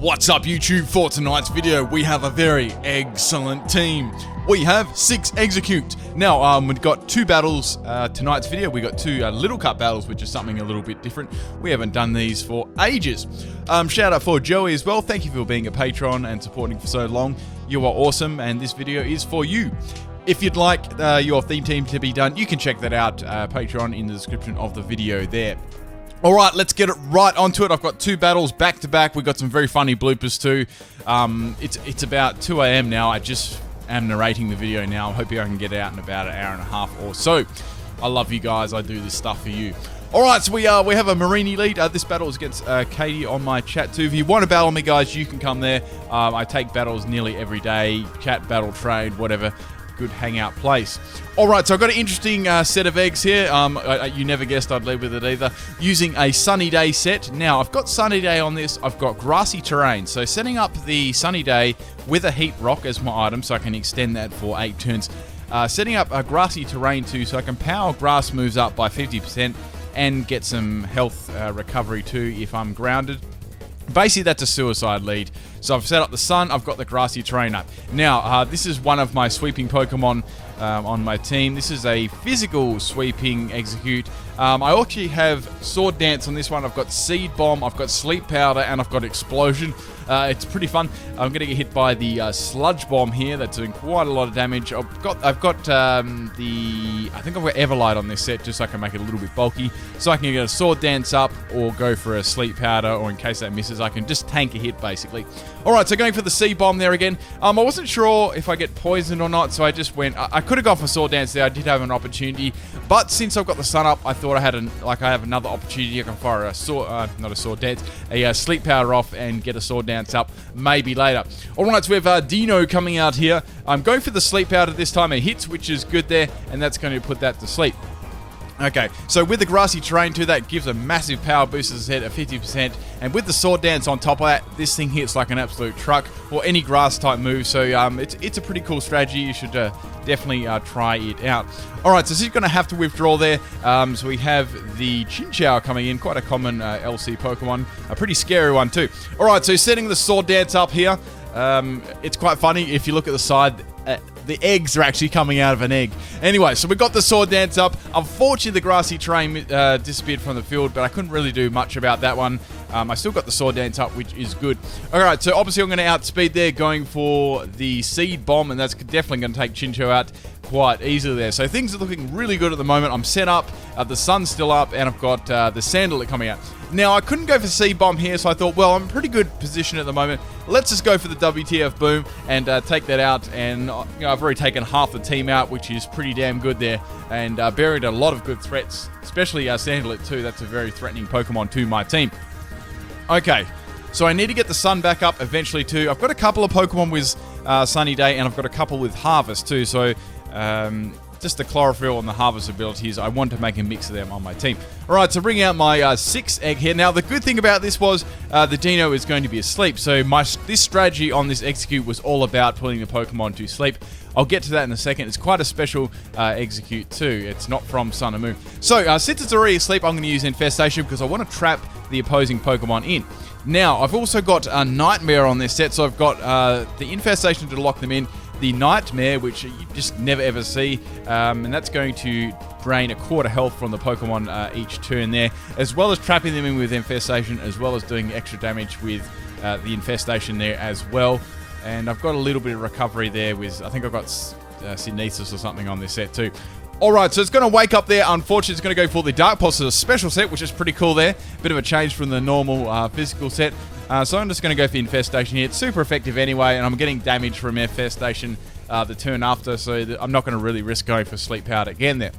What's up YouTube? For tonight's video we have a very excellent team. We have 6 Exeggcute. Now we've got 2 battles tonight's video. We got 2 little cut battles, which is something a little bit different. We haven't done these for ages. Shout out for Joey as well. Thank you for being a patron and supporting for so long. You are awesome and this video is for you. If you'd like your theme team to be done, you can check that out, Patreon, in the description of the video there. Alright, let's get it right onto it. I've got 2 battles back to back. We've got some very funny bloopers too. It's about 2 AM now. I just am narrating the video now. I'm hoping I can get it out in about an hour and a half or so. I love you guys. I do this stuff for you. Alright, so we have a Marini lead. This battle is against Katie on my chat too. If you want to battle me, guys, you can come there. I take battles nearly every day. Chat, battle, trade, whatever. Good hangout place. Alright, so I've got an interesting set of eggs here. You never guessed I'd lead with it either. Using a sunny day set. Now, I've got sunny day on this. I've got grassy terrain. So setting up the sunny day with a heat rock as my item so I can extend that for 8 turns. Setting up a grassy terrain too so I can power grass moves up by 50% and get some health recovery too if I'm grounded. Basically, that's a suicide lead. So I've set up the sun, I've got the grassy terrain up. Now, this is one of my sweeping Pokemon on my team. This is a physical sweeping Exeggcute. I actually have Sword Dance on this one. I've got Seed Bomb, I've got Sleep Powder, and I've got Explosion. It's pretty fun. I'm going to get hit by the Sludge Bomb here. That's doing quite a lot of damage. I've got I think I've got Everlight on this set just so I can make it a little bit bulky. So I can get a Sword Dance up or go for a Sleep Powder, or in case that misses, I can just tank a hit basically. Alright, so going for the Seed Bomb there again. I wasn't sure if I get poisoned or not, so I just went. I could have gone for Sword Dance there. I did have an opportunity, but since I've got the sun up, I thought I have another opportunity. I can fire a Sleep Powder off and get a Sword Dance up maybe later. Alright, so we have Dino coming out here. I'm going for the Sleep Powder this time. It hits, which is good there, and that's going to put that to sleep. Okay, so with the grassy terrain too, that gives a massive power boost, as I said, at 50%. And with the Sword Dance on top of that, this thing hits like an absolute truck, or any grass type move. So it's a pretty cool strategy. You should definitely try it out. Alright, so she's going to have to withdraw there. So we have the Chinchou coming in, quite a common LC Pokemon. A pretty scary one too. Alright, so setting the Sword Dance up here. It's quite funny if you look at the side. The eggs are actually coming out of an egg. Anyway, so we got the Sword Dance up. Unfortunately, the grassy terrain disappeared from the field, but I couldn't really do much about that one. I still got the Sword Dance up, which is good. Alright, so obviously I'm going to outspeed there, going for the Seed Bomb, and that's definitely going to take Chinchou out quite easily there. So things are looking really good at the moment. I'm set up, the sun's still up, and I've got the Sandalite coming out. Now, I couldn't go for Seed Bomb here, so I thought, well, I'm in a pretty good position at the moment. Let's just go for the WTF Boom and take that out. And I've already taken half the team out, which is pretty damn good there. And buried a lot of good threats, especially Sandalite too. That's a very threatening Pokemon to my team. Okay, so I need to get the sun back up eventually too. I've got a couple of Pokemon with Sunny Day, and I've got a couple with Harvest too. So just the Chlorophyll and the Harvest abilities, I want to make a mix of them on my team. Alright, so bring out my 6th egg here. Now, the good thing about this was the Dino is going to be asleep. So this strategy on this Exeggcute was all about putting the Pokemon to sleep. I'll get to that in a second. It's quite a special Exeggcute too. It's not from Sun and Moon. So since it's already asleep, I'm going to use Infestation because I want to trap the opposing Pokemon in. Now, I've also got a Nightmare on this set, so I've got the Infestation to lock them in, the Nightmare, which you just never ever see, and that's going to drain a quarter health from the Pokemon each turn there, as well as trapping them in with Infestation, as well as doing extra damage with the Infestation there as well. And I've got a little bit of recovery there with, I think I've got Synesis or something on this set too. Alright, so it's going to wake up there. Unfortunately, it's going to go for the Dark Pulse as a special set, which is pretty cool there. Bit of a change from the normal physical set. So I'm just going to go for Infestation here. It's super effective anyway, and I'm getting damage from Infestation the turn after, so I'm not going to really risk going for Sleep Powder again there.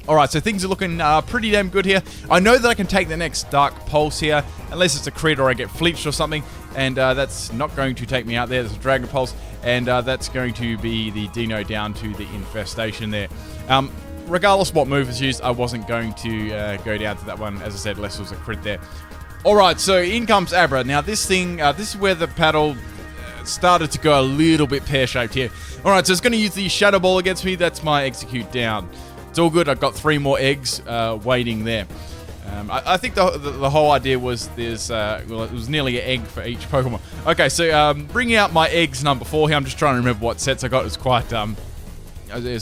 Alright, so things are looking pretty damn good here. I know that I can take the next Dark Pulse here, unless it's a crit or I get fleeched or something, and that's not going to take me out there. There's a Dragon Pulse, and that's going to be the Dino down to the Infestation there. Regardless of what move is used, I wasn't going to go down to that one. As I said, unless it was a crit there. Alright, so in comes Abra. Now this thing, this is where the paddle started to go a little bit pear-shaped here. Alright, so it's going to use the Shadow Ball against me. That's my Exeggcute down. It's all good. I've got 3 more eggs waiting there. I think the whole idea was there's, well, it was nearly an egg for each Pokemon. Okay, so bringing out my eggs number 4 here. I'm just trying to remember what sets I got. It's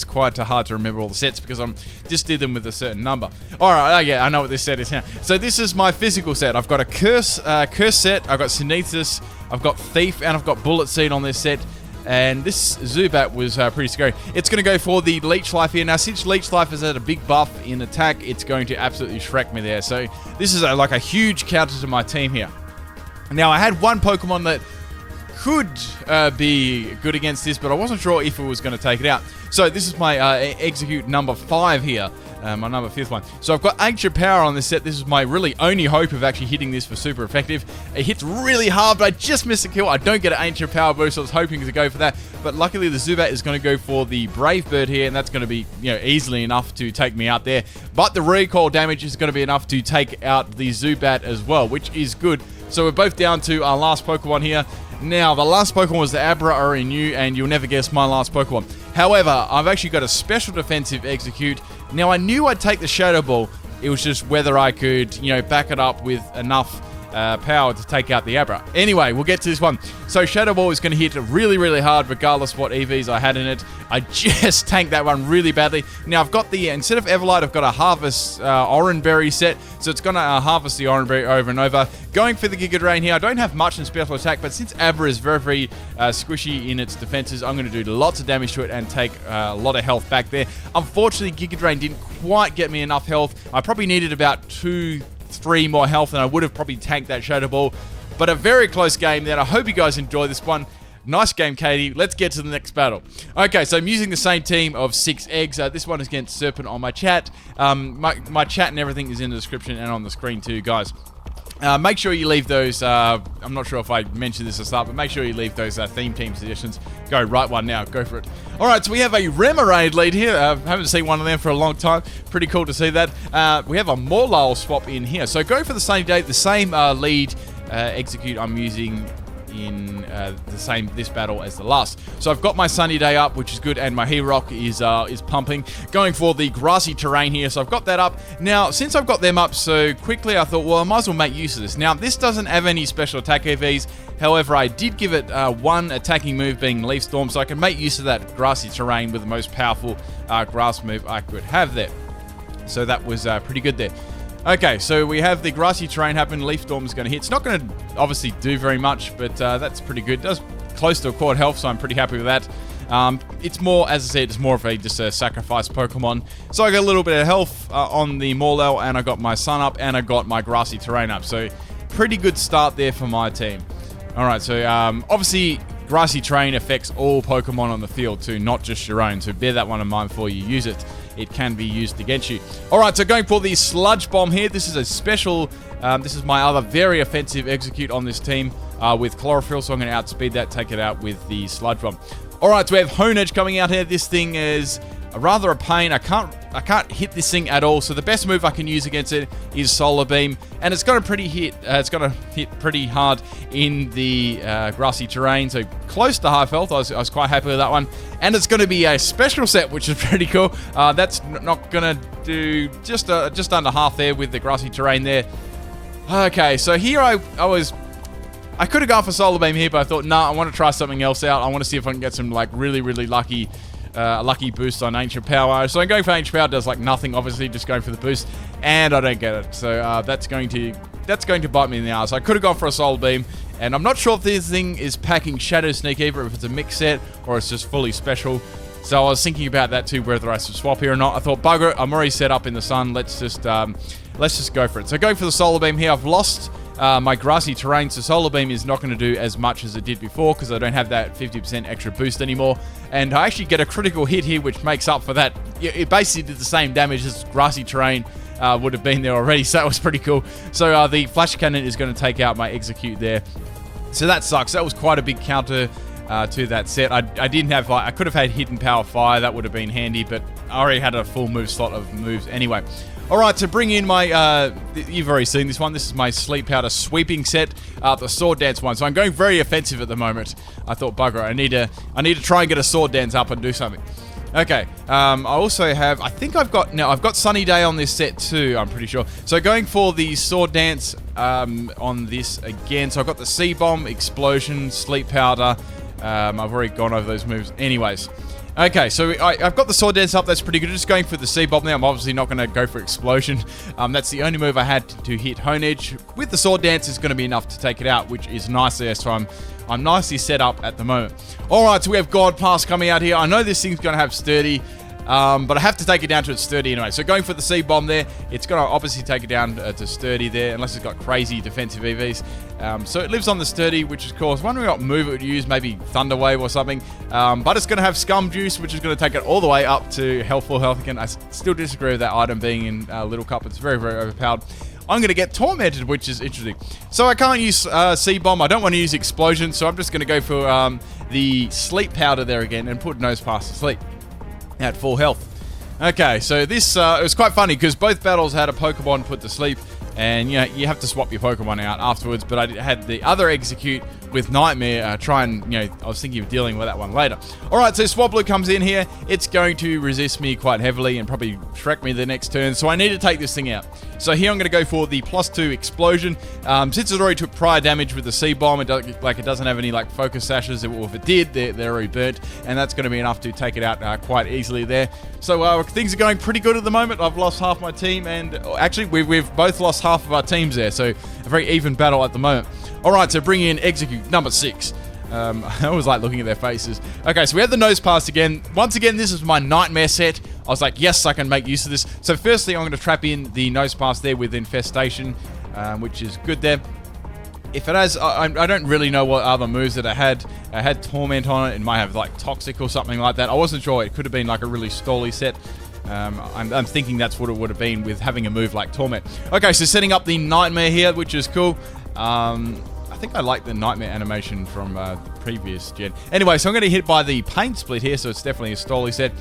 quite hard to remember all the sets because I'm just did them with a certain number. Alright, yeah, I know what this set is now. So this is my physical set. I've got a Curse set, I've got Sinethus, I've got Thief, and I've got Bullet Seed on this set. And this Zubat was pretty scary. It's going to go for the Leech Life here. Now, since Leech Life has had a big buff in attack, it's going to absolutely Shrek me there. So this is like a huge counter to my team here. Now, I had one Pokemon that could be good against this, but I wasn't sure if it was going to take it out. So this is my Exeggcute number 5 here. My number 5th one. So I've got Ancient Power on this set. This is my really only hope of actually hitting this for super effective. It hits really hard, but I just missed a kill. I don't get an Ancient Power boost, so I was hoping to go for that. But luckily the Zubat is going to go for the Brave Bird here, and that's going to be, easily enough to take me out there. But the recoil damage is going to be enough to take out the Zubat as well, which is good. So we're both down to our last Pokemon here. Now, the last Pokemon was the Abra Renew, and you'll never guess my last Pokemon. However, I've actually got a special defensive Exeggcute. Now, I knew I'd take the Shadow Ball. It was just whether I could, back it up with enough power to take out the Abra. Anyway, we'll get to this one. So Shadow Ball is going to hit really, really hard regardless what EVs I had in it. I just tanked that one really badly. Now I've got the, instead of Everlight, I've got a Harvest Orange Berry set. So it's going to harvest the Orange Berry over and over. Going for the Giga Drain here. I don't have much in special attack, but since Abra is very, very squishy in its defenses, I'm going to do lots of damage to it and take a lot of health back there. Unfortunately, Giga Drain didn't quite get me enough health. I probably needed about 2-3 more health, and I would have probably tanked that Shadow Ball. But a very close game there. I hope you guys enjoy this one. Nice game, Katie. Let's get to the next battle. Okay, so I'm using the same team of 6 eggs. This one is against Serpent on my chat. My chat and everything is in the description and on the screen too, guys. Make sure you leave those, I'm not sure if I mentioned this at the start, but make sure you leave those theme team suggestions. Go, write one now, go for it. Alright, so we have a Remoraid lead here. Haven't seen one of them for a long time. Pretty cool to see that. We have a Morlul swap in here. So go for the same day, the same lead Exeggcute I'm using in this battle as the last. So I've got my Sunny Day up, which is good, and my Herock is pumping. Going for the grassy terrain here, so I've got that up. Now, since I've got them up so quickly, I thought, well, I might as well make use of this. Now, this doesn't have any special attack EVs. However, I did give it one attacking move, being Leaf Storm, so I can make use of that grassy terrain with the most powerful grass move I could have there. So that was pretty good there. Okay, so we have the grassy terrain happen. Leaf Storm is going to hit. It's not going to obviously do very much, but that's pretty good. It does close to a quad health, so I'm pretty happy with that. It's more, as I said, it's more of just a sacrifice Pokemon. So I got a little bit of health on the Morlul, and I got my Sun up, and I got my grassy terrain up. So pretty good start there for my team. All right, so obviously grassy terrain affects all Pokemon on the field too, not just your own. So bear that one in mind before you use it. It can be used against you. Alright, so going for the Sludge Bomb here. This is a special, this is my other very offensive Exeggcute on this team with Chlorophyll, so I'm going to outspeed that, take it out with the Sludge Bomb. Alright, so we have Honedge coming out here. This thing is rather a pain. I can't hit this thing at all, so the best move I can use against it is Solar Beam, and it's going to hit pretty hard in the grassy terrain, so close to half health. I was quite happy with that one, and it's going to be a special set, which is pretty cool. That's not going to do just under half there with the grassy terrain there. Okay, so here I could have gone for Solar Beam here, but I thought, nah, I want to try something else out. I want to see if I can get some like really lucky boost on Ancient Power. So I'm going for Ancient Power, does like nothing, obviously, just going for the boost, and I don't get it. So that's going to bite me in the ass. I could have gone for a Solar Beam, and I'm not sure if this thing is packing Shadow Sneak either, if it's a mix set or it's just fully special. So I was thinking about that too, whether I should swap here or not. I thought, bugger it, I'm already set up in the sun. Let's just go for it. So going for the Solar Beam here. I've lost my grassy terrain, so Solar Beam is not going to do as much as it did before because I don't have that 50% extra boost anymore. And I actually get a critical hit here, which makes up for that. It basically did the same damage as grassy terrain would have been there already, so that was pretty cool. So the Flash Cannon is going to take out my Exeggcute there. So that sucks. That was quite a big counter to that set. I didn't have, I could have had Hidden Power Fire, that would have been handy, but I already had a full move slot of moves anyway. Alright, to bring in my, you've already seen this one, this is my Sleep Powder sweeping set, the Sword Dance one, so I'm going very offensive at the moment. I thought, bugger, I need to try and get a Sword Dance up and do something. Okay, I also have, I think I've got Sunny Day on this set too, I'm pretty sure. So going for the Sword Dance on this again. So I've got the C-Bomb, Explosion, Sleep Powder. I've already gone over those moves anyways. Okay, so I've got the Sword Dance up, that's pretty good. Just going for the C-Bomb now. I'm obviously not going to go for Explosion. That's the only move I had to hit Hone Edge. With the Sword Dance, it's going to be enough to take it out, which is nice there, so I'm nicely set up at the moment. Alright, so we have God Pass coming out here. I know this thing's going to have Sturdy, but I have to take it down to its Sturdy anyway. So going for the C-Bomb there, it's going to obviously take it down to Sturdy there, unless it's got crazy defensive EVs. So it lives on the Sturdy, which is cool. I was wondering what move it would use, maybe Thunder Wave or something. But it's going to have Scum Juice, which is going to take it all the way up to full health again. I still disagree with that item being in Little Cup. It's very, very overpowered. I'm going to get Tormented, which is interesting. So I can't use C-Bomb. I don't want to use Explosion, so I'm just going to go for the Sleep Powder there again and put Nose Pass to sleep at full health. Okay, so this it was quite funny because both battles had a Pokemon put to sleep, and you know, you have to swap your Pokemon out afterwards, but I had the other Exeggcute with Nightmare try and, you know, I was thinking of dealing with that one later. Alright, so Swablu comes in here. It's going to resist me quite heavily and probably Shrek me the next turn, so I need to take this thing out. So here I'm going to go for the +2 Explosion. Since it already took prior damage with the C-Bomb, it doesn't have any like focus sashes, or if it did, they're already burnt, and that's going to be enough to take it out quite easily there. So things are going pretty good at the moment. I've lost half my team, and actually we've both lost half of our teams there, so a very even battle at the moment. Alright, so bring in Exeggcute number 6. I always like looking at their faces. Okay, so we have the Nose Pass again. Once again, this is my Nightmare set. I was like, yes, I can make use of this. So firstly, I'm going to trap in the Nose Pass there with Infestation, which is good there. If it has, I don't really know what other moves that I had. I had Torment on it. It might have like Toxic or something like that. I wasn't sure. It could have been like a really stally set. I'm thinking that's what it would have been with having a move like Torment. Okay, so setting up the Nightmare here, which is cool. I think I like the Nightmare animation from previous gen. Anyway, so I'm going to hit by the Pain Split here, so it's definitely a stally set.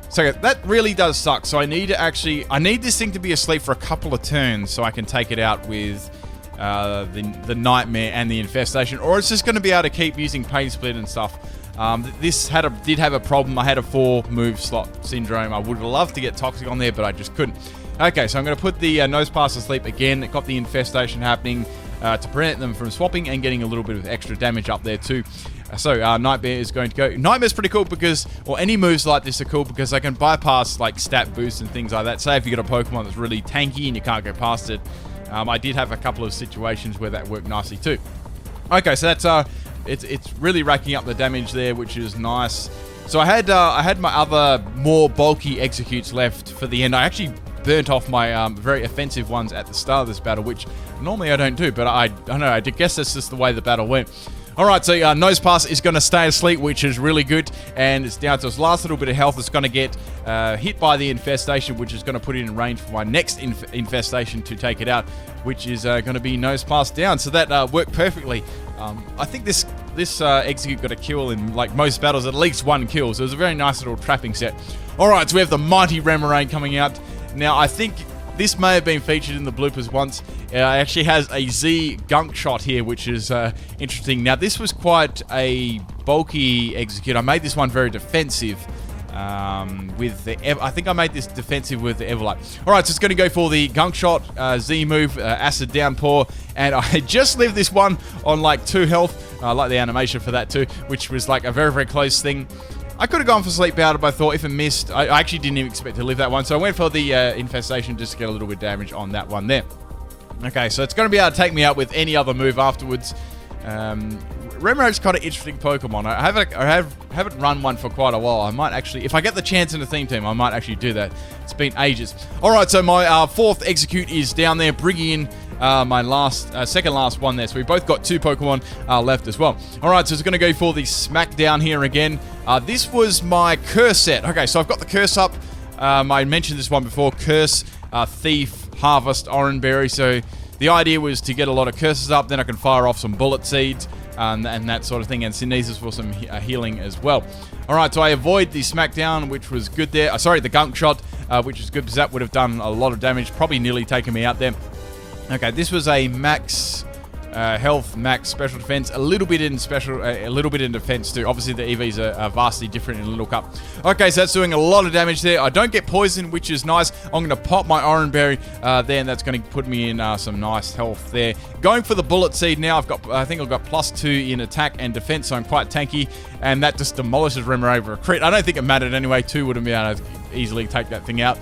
So that really does suck. So I need this thing to be asleep for a couple of turns so I can take it out with the Nightmare and the Infestation, or it's just going to be able to keep using Pain Split and stuff. This did have a problem. I had a 4-move slot syndrome. I would have loved to get Toxic on there, but I just couldn't. Okay, so I'm going to put the Nose Pass to sleep again. It got the Infestation happening to prevent them from swapping and getting a little bit of extra damage up there too. So Nightmare is going to go. Nightmare's pretty cool because, or any moves like this are cool because they can bypass like stat boosts and things like that. Say if you got a Pokemon that's really tanky and you can't go past it. I did have a couple of situations where that worked nicely too. Okay, so that's it's really racking up the damage there, which is nice. So I had my other more bulky Exeggcutes left for the end. I actually burnt off my very offensive ones at the start of this battle, which normally I don't do, but I don't know, I guess that's just the way the battle went. Alright, so Nose Pass is going to stay asleep, which is really good, and it's down to its last little bit of health. It's going to get hit by the Infestation, which is going to put it in range for my next Infestation to take it out, which is going to be Nose Pass down. So that worked perfectly. I think this Exeggcute got a kill in like most battles, at least 1 kill, so it was a very nice little trapping set. Alright, so we have the Mighty Remoraid coming out. Now, I think this may have been featured in the bloopers once. It actually has a Z Gunk Shot here, which is interesting. Now, this was quite a bulky Exeggcute. I made this one very defensive with the... I think I made this defensive with the Everlight. Alright, so it's going to go for the Gunk Shot, Z move, Acid Downpour, and I just left this one on like 2 health. I like the animation for that too, which was like a very, very close thing. I could have gone for Sleep Powder, but I thought if it missed, I actually didn't even expect to live that one, so I went for the Infestation just to get a little bit of damage on that one there. Okay, so it's going to be able to take me out with any other move afterwards. Remoraid's kind of interesting Pokemon. I haven't run one for quite a while. I might actually, if I get the chance in the theme team, I might actually do that. It's been ages. Alright, so my 4th Exeggcute is down there, bringing in my second last one there. So we both got 2 Pokemon left as well. Alright, so it's going to go for the Smackdown here again. This was my Curse set. Okay, so I've got the Curse up. I mentioned this one before. Curse, Thief, Harvest, Oranberry. So the idea was to get a lot of Curses up, then I can fire off some Bullet Seeds and that sort of thing, and Synesis for some healing as well. Alright, so I avoid the Smackdown, which was good there. Sorry, the Gunk Shot, which is good because that would have done a lot of damage, probably nearly taken me out there. Okay, this was a max health, max, special defense, a little bit in special, a little bit in defense too. Obviously the EVs are vastly different in a little cup. Okay, so that's doing a lot of damage there. I don't get poisoned, which is nice. I'm going to pop my orange berry there, and that's going to put me in some nice health there. Going for the bullet seed now. I think I've got +2 in attack and defense, so I'm quite tanky, and that just demolishes Remor over a crit. I don't think it mattered anyway. 2 would have been able to easily take that thing out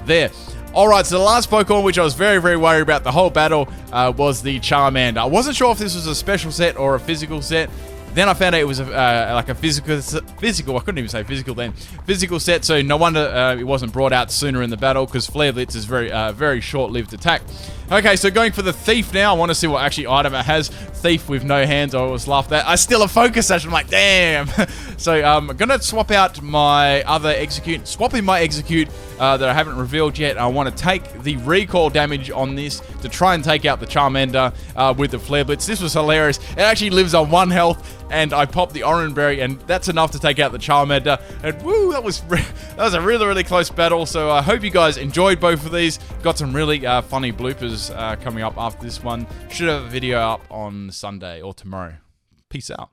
there. Alright, so the last Pokemon, which I was very, very worried about the whole battle, was the Charmander. I wasn't sure if this was a special set or a physical set. Then I found out it was like a physical, I couldn't even say physical then, physical set, so no wonder it wasn't brought out sooner in the battle, because Flare Blitz is very short-lived attack. Okay, so going for the Thief now. I want to see what actually item it has. Thief with no hands. I always laugh at that. I still a focus session. I'm like, damn. So I'm going to swap out my other Exeggcute. Swapping my Exeggcute that I haven't revealed yet. I want to take the recoil damage on this to try and take out the Charmander with the Flare Blitz. This was hilarious. It actually lives on 1 health, and I popped the Orange Berry, and that's enough to take out the Charmander. And woo, that was a really, really close battle. So I hope you guys enjoyed both of these. Got some really funny bloopers coming up after this one. Should have a video up on Sunday or tomorrow. Peace out.